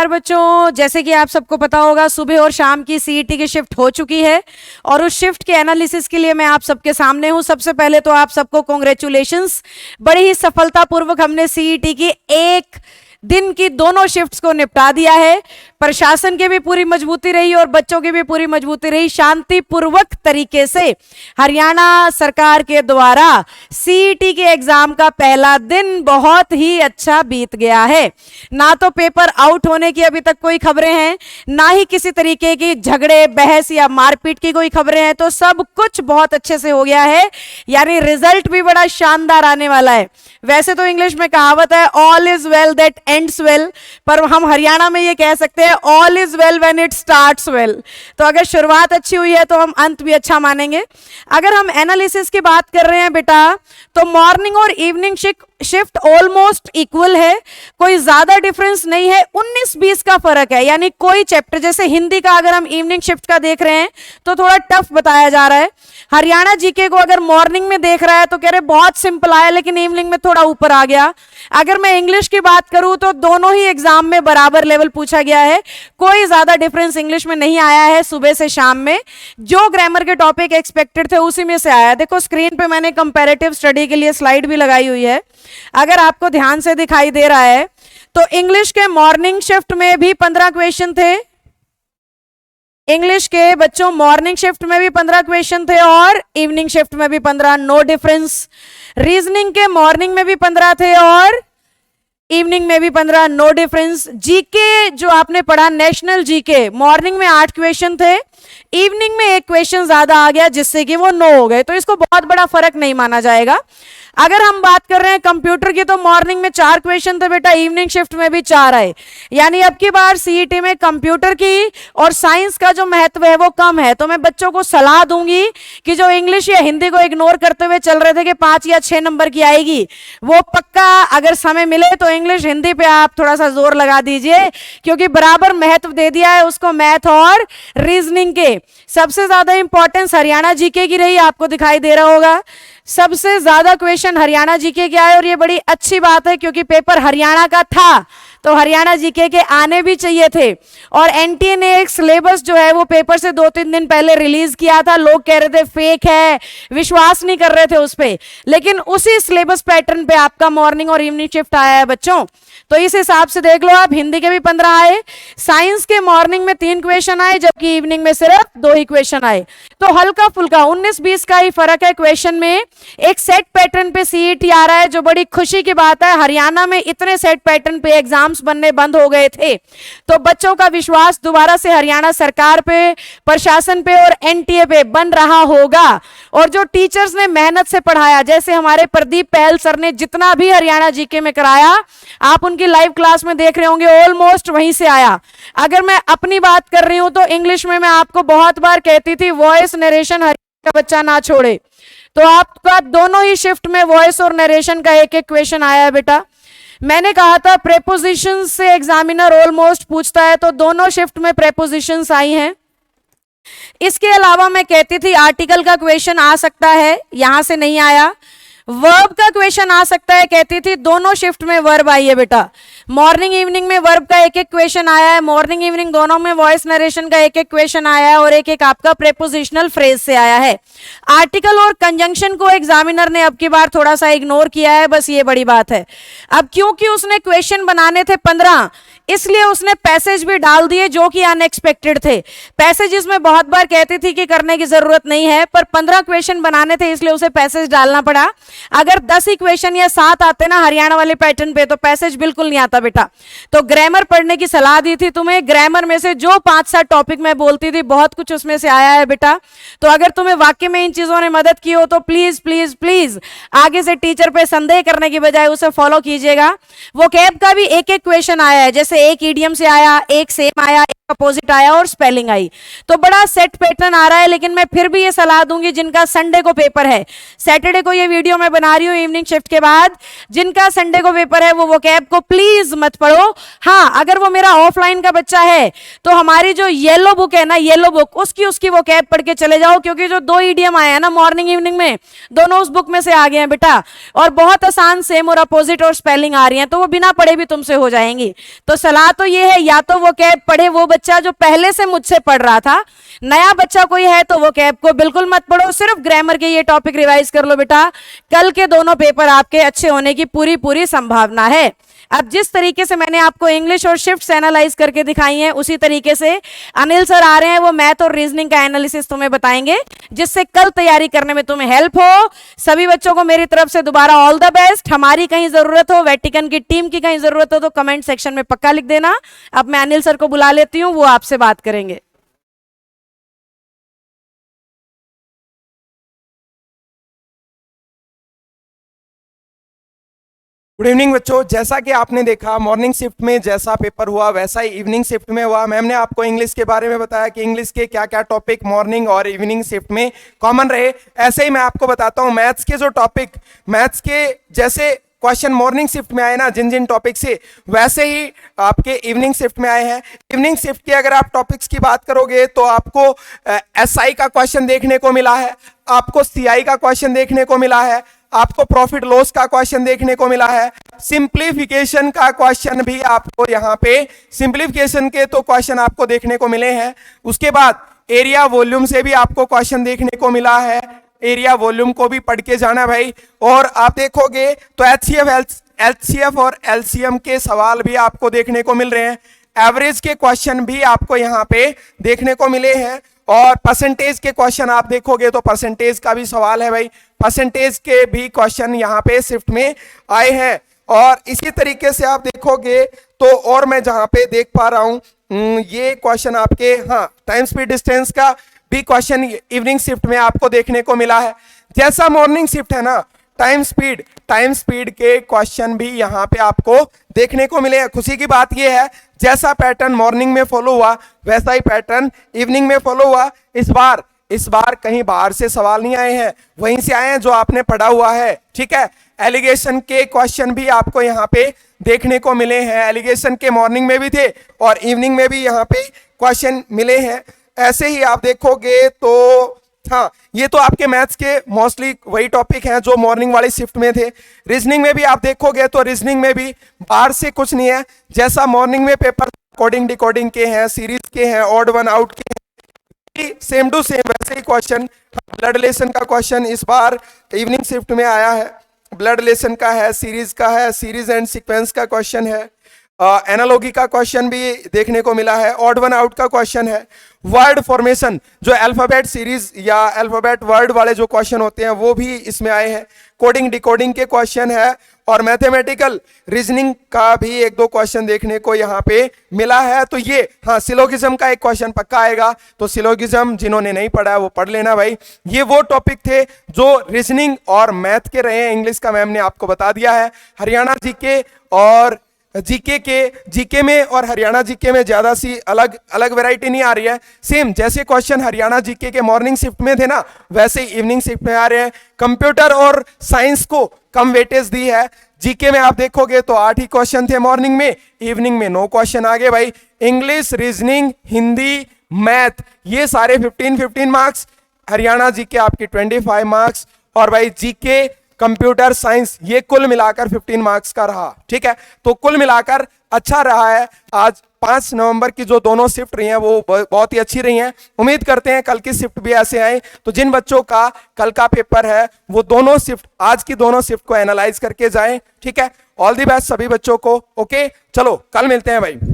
नमस्कार बच्चों, जैसे कि आप सबको पता होगा सुबह और शाम की सीईटी की शिफ्ट हो चुकी है और उस शिफ्ट के एनालिसिस के लिए मैं आप सबके सामने हूं। सबसे पहले तो आप सबको कॉन्ग्रेचुलेशंस, बड़ी ही सफलतापूर्वक हमने सीईटी की एक दिन की दोनों शिफ्ट्स को निपटा दिया है। प्रशासन की भी पूरी मजबूती रही और बच्चों की भी पूरी मजबूती रही। शांतिपूर्वक तरीके से हरियाणा सरकार के द्वारा सीईटी के एग्जाम का पहला दिन बहुत ही अच्छा बीत गया है। ना तो पेपर आउट होने की अभी तक कोई खबरें हैं, ना ही किसी तरीके की झगड़े, बहस या मारपीट की कोई खबरें हैं। तो सब कुछ बहुत अच्छे से हो गया है, यानी रिजल्ट भी बड़ा शानदार आने वाला है। वैसे तो इंग्लिश में कहावत है all is well that ends well, पर हम हरियाणा में ये कह सकते हैं all is well when it starts well. तो अगर शुरुआत अच्छी हुई है तो हम अंत भी अच्छा मानेंगे। अगर हम एनालिसिस की बात कर रहे हैं बेटा, तो मॉर्निंग और इवनिंग शिफ्ट ऑलमोस्ट इक्वल है, कोई ज्यादा डिफरेंस नहीं है। 19-20 का फर्क है, यानी कोई चैप्टर, जैसे हिंदी का अगर हम इवनिंग शिफ्ट का देख रहे हैं तो थोड़ा टफ बताया जा रहा है। हरियाणा जीके को अगर मॉर्निंग में देख रहा है तो कह रहे बहुत सिंपल आया, लेकिन इवनिंग में थोड़ा ऊपर आ गया। अगर मैं इंग्लिश की बात करूं तो दोनों ही एग्जाम में बराबर लेवल पूछा गया है, कोई ज्यादा डिफरेंस इंग्लिश में नहीं आया है सुबह से शाम में। जो ग्रामर के टॉपिक एक्सपेक्टेड थे उसी में से आया। देखो स्क्रीन पे मैंने कंपैरेटिव स्टडी के लिए स्लाइड भी लगाई हुई है, अगर आपको ध्यान से दिखाई दे रहा है तो इंग्लिश के मॉर्निंग शिफ्ट में भी 15 क्वेश्चन थे। इंग्लिश के बच्चों मॉर्निंग शिफ्ट में भी 15 क्वेश्चन थे और इवनिंग शिफ्ट में भी 15, नो डिफरेंस। रीजनिंग के मॉर्निंग में भी 15 थे और इवनिंग में भी 15, नो डिफरेंस। जीके जो आपने पढ़ा, नेशनल जीके, मॉर्निंग में 8 क्वेश्चन थे, इवनिंग में 1 क्वेश्चन ज्यादा आ गया जिससे कि वो 9 हो गए। तो इसको बहुत बड़ा फर्क नहीं माना जाएगा। अगर हम बात कर रहे हैं कंप्यूटर की, तो मॉर्निंग में 4 क्वेश्चन थे बेटा, इवनिंग शिफ्ट में भी 4 आए। यानी अब की बार सीईटी में कंप्यूटर की और साइंस का जो महत्व है वो कम है। तो मैं बच्चों को सलाह दूंगी कि जो इंग्लिश या हिंदी को इग्नोर करते हुए चल रहे थे कि 5 या 6 नंबर की आएगी, वो पक्का अगर समय मिले तो इंग्लिश हिंदी पे आप थोड़ा सा जोर लगा दीजिए, क्योंकि बराबर महत्व दे दिया है उसको मैथ और रीजनिंग के। सबसे ज्यादा इंपॉर्टेंस हरियाणा जीके की रही, आपको दिखाई दे रहा होगा। सबसे ज्यादा क्वेश्चन हरियाणा जीके के आए और ये बड़ी अच्छी बात है, क्योंकि पेपर हरियाणा का था तो हरियाणा जीके के आने भी चाहिए थे। और एनटीए ने एक सिलेबस जो है वो पेपर से 2-3 दिन पहले रिलीज किया था। लोग कह रहे थे फेक है, विश्वास नहीं कर रहे थे उस पे, लेकिन उसी सिलेबस पैटर्न पे आपका मॉर्निंग और इवनिंग शिफ्ट आया है बच्चों। तो इस हिसाब से देख लो आप, हिंदी के भी 15 आए, साइंस के मॉर्निंग में 3 क्वेश्चन आए, जबकि इवनिंग में सिर्फ 2 ही क्वेश्चन आए। तो हल्का फुल्का 19-20 का ही फर्क है क्वेश्चन में। एक सेट पैटर्न पे सीईटी आ रहा है, जो बड़ी खुशी की बात है। हरियाणा में इतने सेट पैटर्न पे एग्जाम्स बनने बंद हो गए थे, तो बच्चों का विश्वास दोबारा से हरियाणा सरकार पे, प्रशासन पे और एनटीए पे बन रहा होगा। और जो टीचर्स ने मेहनत से पढ़ाया, जैसे हमारे प्रदीप पहल सर ने जितना भी हरियाणा जीके में कराया, आप उनकी लाइव क्लास में देख रहे होंगे, ऑलमोस्ट वहीं से आया। अगर मैं अपनी बात कर रही हूं तो इंग्लिश में मैं आपको बहुत बार कहती थी वॉइस नरेशन हरियाणा का बच्चा ना छोड़े, तो आपका दोनों ही शिफ्ट में वॉइस और नरेशन का 1-1 क्वेश्चन आया है बेटा। मैंने कहा था प्रेपोजिशन से एग्जामिनर ऑलमोस्ट पूछता है, तो दोनों शिफ्ट में प्रेपोजिशंस आई हैं। इसके अलावा मैं कहती थी आर्टिकल का क्वेश्चन आ सकता है, यहां से नहीं आया। वर्ब का क्वेश्चन आ सकता है कहती थी, दोनों शिफ्ट में वर्ब आई है बेटा। मॉर्निंग इवनिंग में वर्ब का 1-1 क्वेश्चन आया है, मॉर्निंग इवनिंग दोनों में वॉइस नरेशन का 1-1 क्वेश्चन आया है और 1-1 आपका प्रेपोजिशनल फ्रेज से आया है। आर्टिकल और कंजंक्शन को एग्जामिनर ने अब की बार थोड़ा सा इग्नोर किया है, बस ये बड़ी बात है। अब क्योंकि उसने क्वेश्चन बनाने थे 15, इसलिए उसने पैसेज भी डाल दिए जो कि अनएक्सपेक्टेड थे। पैसेजेस में बहुत बार कहती थी कि करने की जरूरत नहीं है, पर 15 क्वेश्चन बनाने थे इसलिए उसे पैसेज डालना पड़ा। अगर 10 ही क्वेश्चन या 7 आते ना हरियाणा वाले पैटर्न पे, तो पैसेज बिल्कुल नहीं आता बेटा। तो ग्रामर पढ़ने की सलाह दी थी तुम्हें। ग्रामर में से जो 5-7 टॉपिक मैं बोलती थी, बहुत कुछ उसमें से आया है बेटा। तो अगर तुम्हें वाकई में इन चीजों ने मदद की हो तो प्लीज प्लीज प्लीज आगे से टीचर पे संदेह करने की बजाय उसे फॉलो कीजिएगा। वो कैब का भी 1-1 क्वेश्चन आया है, जैसे एक ईडियम से आया, एक सेम आया, एक अपोजिट आया और स्पेलिंग आई। तो बड़ा सेट पैटर्न आ रहा है, लेकिन मैं फिर भी ये सलाह दूंगी जिनका संडे को पेपर है, सैटरडे को ये वीडियो मैं बना रही हूं इवनिंग शिफ्ट के बाद, जिनका संडे को पेपर है वो वोकैब को प्लीज मत पढ़ो। हाँ, अगर वो मेरा ऑफलाइन का बच्चा है तो हमारी जो येलो बुक है ना, येलो बुक, उसकी वोकैब पढ़ के चले जाओ, क्योंकि जो 2 ईडीएम आए हैं ना मॉर्निंग इवनिंग में, दोनों उस बुक में से आ गए हैं बेटा, और बहुत आसान सेम और अपोजिट और स्पेलिंग आ रही है, तो वो बिना पढ़े भी तुमसे हो जाएंगी। तो सलाह तो ये है, या तो वो कैब पढ़े वो बच्चा जो पहले से मुझसे पढ़ रहा था, नया बच्चा कोई है तो वो कैब को बिल्कुल मत पढ़ो, सिर्फ ग्रामर के ये टॉपिक रिवाइज कर लो बेटा, कल के दोनों पेपर आपके अच्छे होने की पूरी पूरी संभावना है। अब जिस तरीके से मैंने आपको इंग्लिश और शिफ्ट्स एनालाइज करके दिखाई हैं, उसी तरीके से अनिल सर आ रहे हैं, वो मैथ और रीजनिंग का एनालिसिस तुम्हें बताएंगे, जिससे कल तैयारी करने में तुम्हें हेल्प हो। सभी बच्चों को मेरी तरफ से दोबारा ऑल द बेस्ट। हमारी कहीं जरूरत हो, वेटिकन की टीम की कहीं जरूरत हो तो कमेंट सेक्शन में पक्का लिख देना। अब मैं अनिल सर को बुला लेती हूँ, वो आपसे बात करेंगे। गुड इवनिंग बच्चों, जैसा कि आपने देखा मॉर्निंग शिफ्ट में जैसा पेपर हुआ वैसा ही इवनिंग शिफ्ट में हुआ। मैम ने आपको इंग्लिश के बारे में बताया कि इंग्लिश के क्या क्या टॉपिक मॉर्निंग और इवनिंग शिफ्ट में कॉमन रहे। ऐसे ही मैं आपको बताता हूं मैथ्स के जो टॉपिक, मैथ्स के जैसे क्वेश्चन मॉर्निंग शिफ्ट में आए ना जिन जिन टॉपिक से, वैसे ही आपके इवनिंग शिफ्ट में आए हैं। इवनिंग शिफ्ट के अगर आप टॉपिक्स की बात करोगे तो आपको एसआई का क्वेश्चन देखने को मिला है, आपको सीआई का क्वेश्चन देखने को मिला है, आपको प्रॉफिट लॉस का क्वेश्चन देखने को मिला है, सिंप्लीफिकेशन का क्वेश्चन भी आपको यहाँ पे, सिंप्लीफिकेशन के तो क्वेश्चन आपको देखने को मिले हैं। उसके बाद एरिया वॉल्यूम से भी आपको क्वेश्चन देखने को मिला है, एरिया वॉल्यूम को भी पढ़ के जाना भाई। और आप देखोगे तो एचसीएफ और एलसीएम के सवाल भी आपको देखने को मिल रहे हैं, एवरेज के क्वेश्चन भी आपको यहाँ पे देखने को मिले हैं, और परसेंटेज के क्वेश्चन आप देखोगे तो परसेंटेज का भी सवाल है भाई, परसेंटेज के भी क्वेश्चन यहाँ पे शिफ्ट में आए हैं। और इसी तरीके से आप देखोगे तो, और मैं जहां पे देख पा रहा हूं ये क्वेश्चन आपके, हाँ, टाइम स्पीड डिस्टेंस का भी क्वेश्चन इवनिंग शिफ्ट में आपको देखने को मिला है। जैसा मॉर्निंग शिफ्ट है ना, टाइम स्पीड के क्वेश्चन भी यहाँ पे आपको देखने को मिले हैं। खुशी की बात यह है, जैसा पैटर्न मॉर्निंग में फॉलो हुआ वैसा ही पैटर्न इवनिंग में फॉलो हुआ। इस बार कहीं बाहर से सवाल नहीं आए हैं, वहीं से आए हैं जो आपने पढ़ा हुआ है, ठीक है। एलिगेशन के क्वेश्चन भी आपको यहाँ पे देखने को मिले हैं, एलिगेशन के मॉर्निंग में भी थे और इवनिंग में भी यहाँ पे क्वेश्चन मिले हैं। ऐसे ही आप देखोगे तो, हाँ, ये तो आपके मैथ्स के मोस्टली वही टॉपिक हैं जो मॉर्निंग वाली शिफ्ट में थे। रीजनिंग में भी आप देखोगे तो रीजनिंग में भी बाहर से कुछ नहीं है, जैसा मॉर्निंग में पेपर कोडिंग डिकोडिंग के हैं, सीरीज के हैं, ऑड वन आउट के हैं, सेम टू सेम वैसे ही क्वेश्चन। ब्लड रिलेशन का क्वेश्चन इस बार इवनिंग शिफ्ट में आया है, ब्लड रिलेशन का है, सीरीज का है, सीरीज एंड सीक्वेंस का क्वेश्चन है, एनालॉगी का क्वेश्चन भी देखने को मिला है, ऑड वन आउट का क्वेश्चन है, वर्ड फॉर्मेशन जो अल्फाबेट सीरीज या अल्फाबेट वर्ड वाले जो क्वेश्चन होते हैं वो भी इसमें आए हैं, कोडिंग डिकोडिंग के क्वेश्चन है, और मैथमेटिकल रीजनिंग का भी एक दो क्वेश्चन देखने को यहाँ पे मिला है। तो ये, हाँ, सिलोगिज्म का एक क्वेश्चन पक्का आएगा, तो सिलोगिज्म जिन्होंने नहीं पढ़ा है वो पढ़ लेना भाई। ये वो टॉपिक थे जो रीजनिंग और मैथ के रहे हैं। इंग्लिश का मैम ने आपको बता दिया है। हरियाणा जीके और जीके में और हरियाणा जीके में ज्यादा सी अलग अलग वैरायटी नहीं आ रही है, सेम जैसे क्वेश्चन हरियाणा जीके के मॉर्निंग शिफ्ट में थे ना वैसे ही इवनिंग शिफ्ट में आ रहे हैं। कंप्यूटर और साइंस को कम वेटेज दी है। जीके में आप देखोगे तो 8 ही क्वेश्चन थे मॉर्निंग में, इवनिंग में 9 क्वेश्चन आ गए भाई। इंग्लिश, रीजनिंग, हिंदी, मैथ, ये सारे 15-15 मार्क्स, हरियाणा जीके आपकी 25 मार्क्स, और भाई जीके कंप्यूटर साइंस ये कुल मिलाकर 15 मार्क्स का रहा, ठीक है। तो कुल मिलाकर अच्छा रहा है। आज 5 नवंबर की जो दोनों शिफ्ट रही हैं वो बहुत ही अच्छी रही हैं। उम्मीद करते हैं कल की शिफ्ट भी ऐसे आए। तो जिन बच्चों का कल का पेपर है वो दोनों शिफ्ट, आज की दोनों शिफ्ट को एनालाइज करके जाएं, ठीक है। ऑल दी बेस्ट सभी बच्चों को। ओके, चलो कल मिलते हैं भाई।